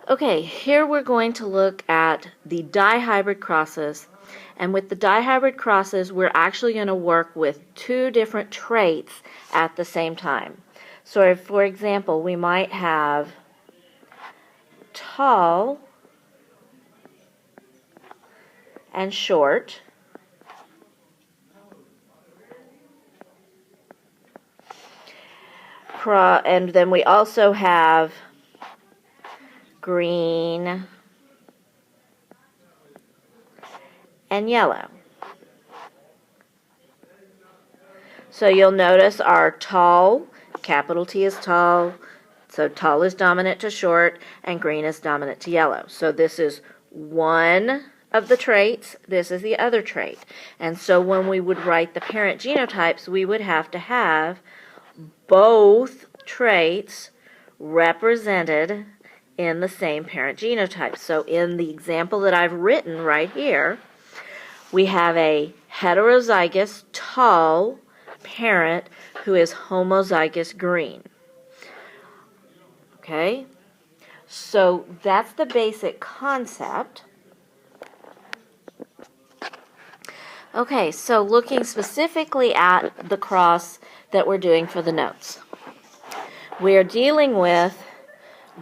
Okay, here we're going to look at the dihybrid crosses. And with the dihybrid crosses, we're actually going to work with two different traits at the same time. So, if, for example, we might have tall and short. And then we also have green and yellow. So you'll notice our tall, capital T is tall, so tall is dominant to short, and green is dominant to yellow. So this is one of the traits, this is the other trait. And so when we would write the parent genotypes, we would have to have both traits represented in the same parent genotype. So in the example that I've written right here, we have a heterozygous tall parent who is homozygous green. Okay, so that's the basic concept. Okay, so looking specifically at the cross that we're doing for the notes. We're dealing with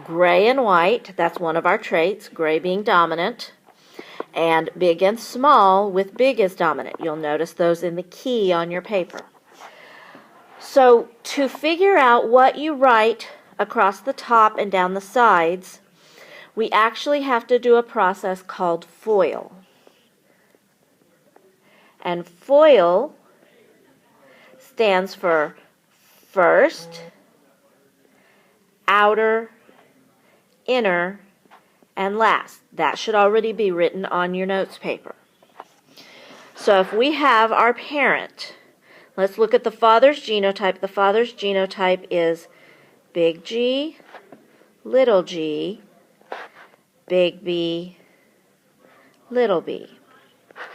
gray and white, that's one of our traits, gray being dominant, and big and small with big as dominant. You'll notice those in the key on your paper. So to figure out what you write across the top and down the sides, we actually have to do a process called FOIL. And FOIL stands for first, outer, inner, and last. That should already be written on your notes paper. So if we have our parent, let's look at the father's genotype. The father's genotype is big G, little g, big B, little b.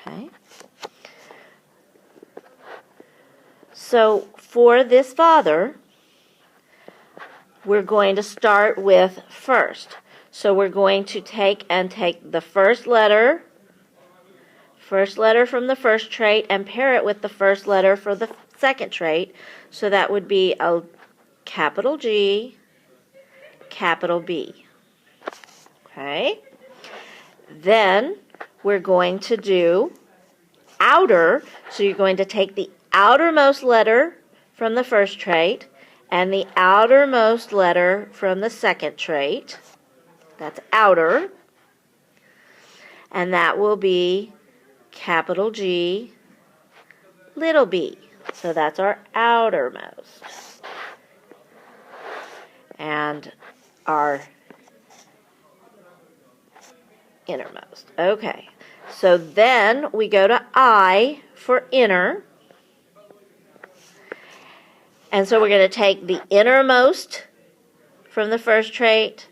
Okay? So for this father, we're going to start with first. So we're going to take the first letter from the first trait and pair it with the first letter for the second trait. So that would be a capital G, capital B. Okay? Then we're going to do outer. So you're going to take the outermost letter from the first trait and the outermost letter from the second trait. That's outer. And that will be capital G, little b. So that's our outermost. And our innermost. Okay. So then we go to I for inner. And so we're going to take the innermost from the first trait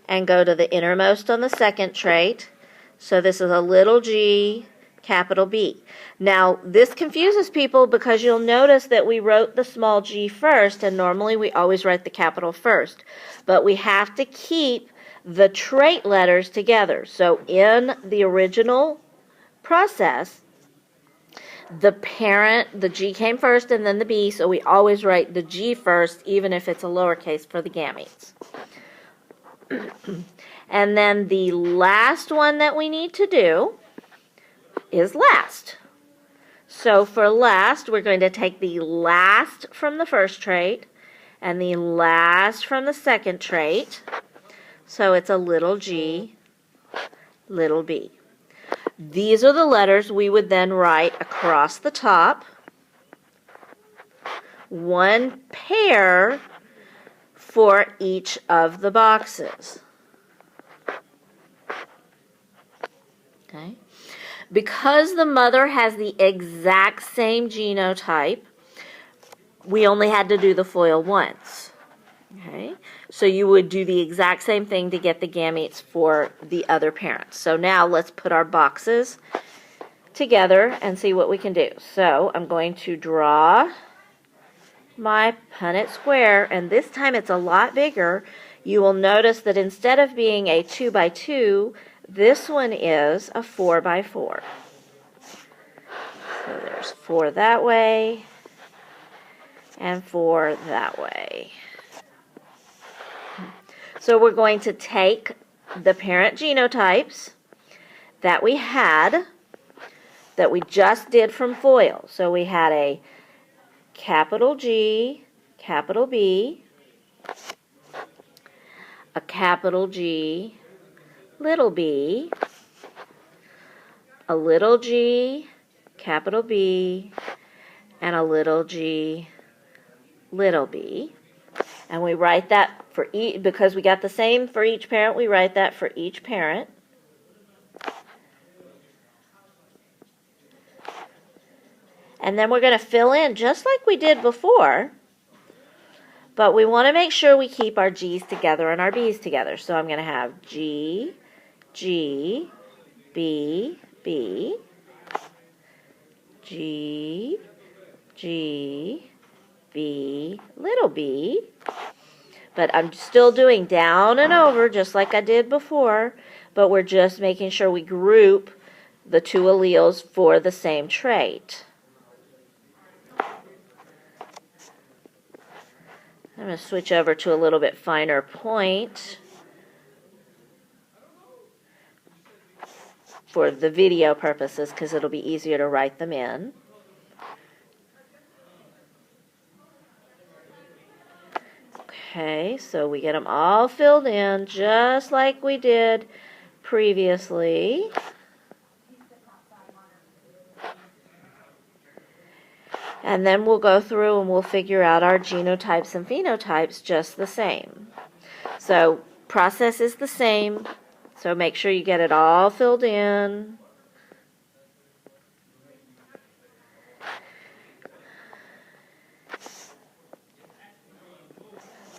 and go to the innermost on the second trait. So this is a little g, capital B. Now, this confuses people because you'll notice that we wrote the small g first, and normally we always write the capital first. But we have to keep the trait letters together. So in the original process, the parent, the G came first and then the B, so we always write the G first, even if it's a lowercase for the gametes. And then the last one that we need to do is last. So for last, we're going to take the last from the first trait and the last from the second trait. So it's a little g, little b. These are the letters we would then write across the top. One pair for each of the boxes. Okay. Because the mother has the exact same genotype, we only had to do the FOIL once. Okay. So you would do the exact same thing to get the gametes for the other parents. So now let's put our boxes together and see what we can do. So I'm going to draw my Punnett square, and this time it's a lot bigger. you will notice that instead of being a 2 by 2, this one is a 4 by 4. So there's 4 that way and 4 that way. So we're going to take the parent genotypes that we had, that we just did from FOIL. So we had a capital G, capital B, a capital G, little b, a little g, capital B, and a little g, little b. And we write that for each, because we got the same for each parent, we write that for each parent. And then we're going to fill in just like we did before, but we want to make sure we keep our G's together and our B's together. So I'm going to have G, G, B, B, G, G, B, little b. But I'm still doing down and over just like I did before, but we're just making sure we group the two alleles for the same trait. I'm going to switch over to a little bit finer point for the video purposes because it'll be easier to write them in. Okay, so we get them all filled in just like we did previously. And then we'll go through and we'll figure out our genotypes and phenotypes just the same. So process is the same, so make sure you get it all filled in.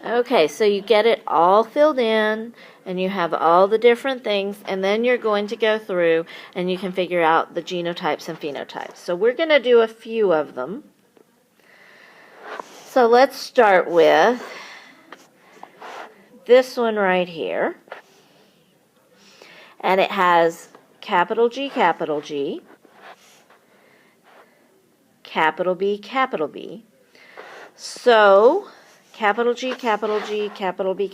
Okay, so you get it all filled in and you have all the different things, and then you're going to go through and you can figure out the genotypes and phenotypes. So we're going to do a few of them. So let's start with this one right here. And it has capital G, capital G, capital B, capital B. So capital G, capital G, capital B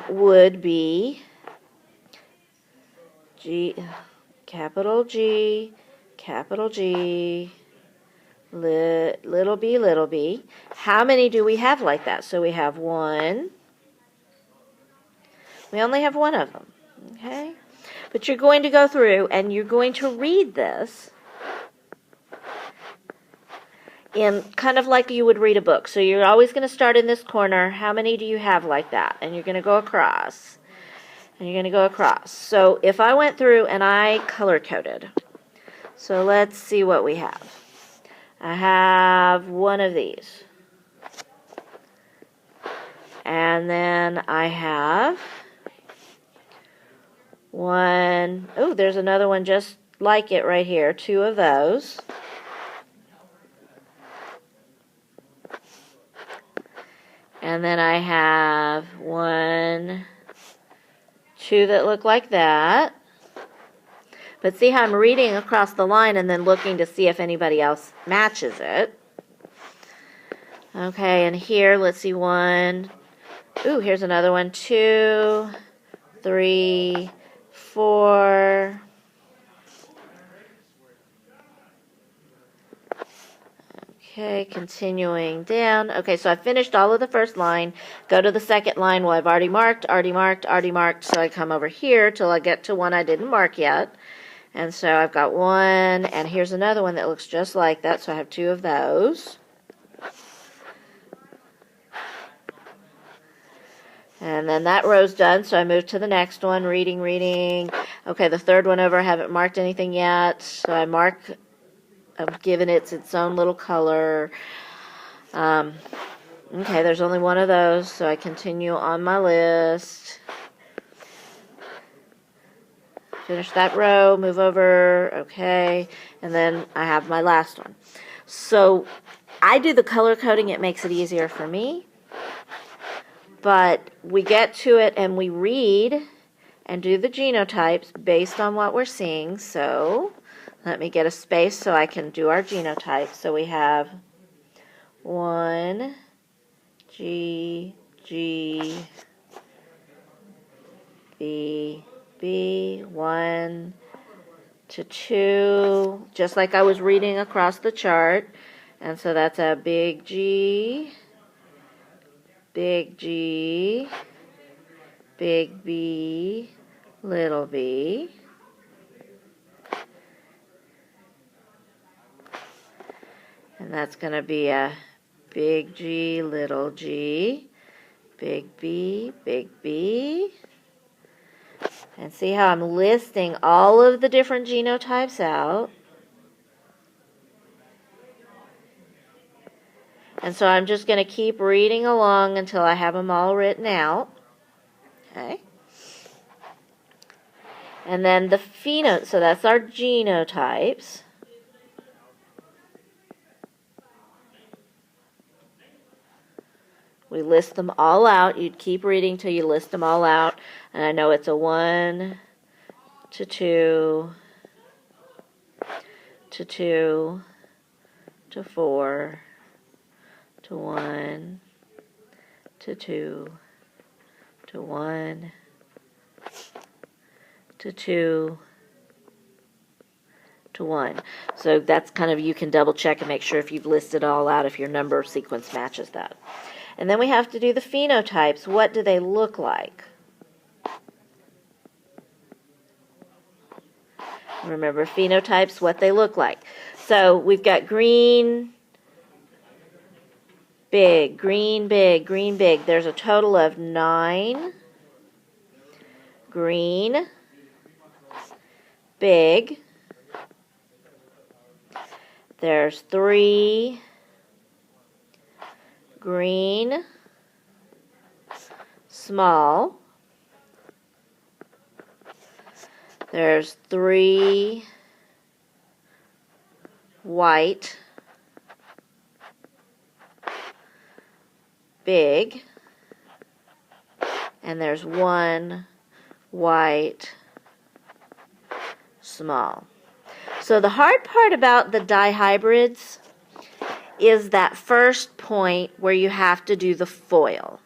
would be G, capital G, little b. How many do we have like that? So we have one. We only have one of them, okay? But you're going to go through and you're going to read this in kind of like you would read a book. So you're always going to start in this corner. How many do you have like that? And you're going to go across. And you're going to go across. So if I went through and I color-coded, so let's see what we have. I have one of these. And then I have one, oh, there's another one just like it right here, two of those. And then I have two that look like that. But see how I'm reading across the line and then looking to see if anybody else matches it. Okay, and here, let's see, one. Ooh, here's another one. 2, 3, 4. Okay, continuing down. Okay, so I finished all of the first line. Go to the second line. Well, I've already marked. So I come over here till I get to one I didn't mark yet. And so I've got one, and here's another one that looks just like that, so I have two of those. And then that row's done, so I move to the next one, reading. Okay, the third one over, I haven't marked anything yet, so I mark, I've given it its own little color. Okay, there's only one of those, so I continue on my list. Finish that row, move over, okay, and then I have my last one. So I do the color coding, it makes it easier for me. but we get to it and we read and do the genotypes based on what we're seeing. So let me get a space so I can do our genotypes. So we have 1, G, G, B, B, 1 to 2, just like I was reading across the chart. And so that's a big G, big G, big B, little b. And that's going to be a big G, little g, big B, big B. And see how I'm listing all of the different genotypes out. And so I'm just going to keep reading along until I have them all written out. Okay. And then the phenotypes, so that's our genotypes. We list them all out. You'd keep reading till you list them all out. And I know it's a 1 to 2 to 2 to 4 to 1 to 2 to 1 to 2 to 1. So that's kind of, you can double check and make sure if you've listed all out, if your number sequence matches that. And then we have to do the phenotypes. What do they look like? Remember, phenotypes, what they look like. So we've got green, big, green, big, green, big. There's a total of 9 green, big. There's 3 green, small. There's 3 white, big. And there's 1 white, small. So the hard part about the dihybrids is that first point where you have to do the FOIL.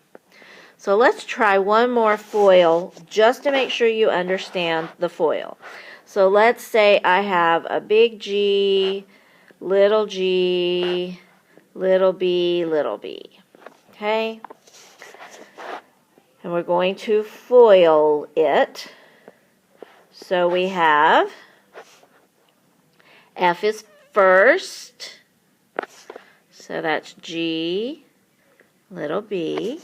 So let's try one more FOIL just to make sure you understand the FOIL. So let's say I have a big G, little b, little b. Okay? And we're going to FOIL it. So we have F is first. So that's G, little b.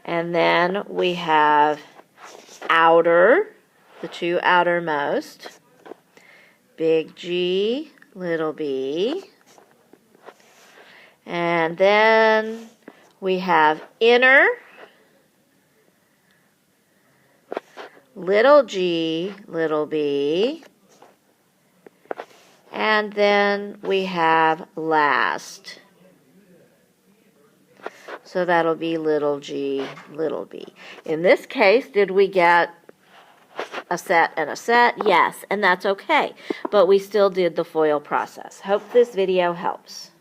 And then we have outer, the 2 outermost, big G, little b. And then we have inner, little g, little b. And then we have last. So that'll be little g, little b. In this case, did we get a set and a set? Yes, and that's okay. But we still did the FOIL process. Hope this video helps.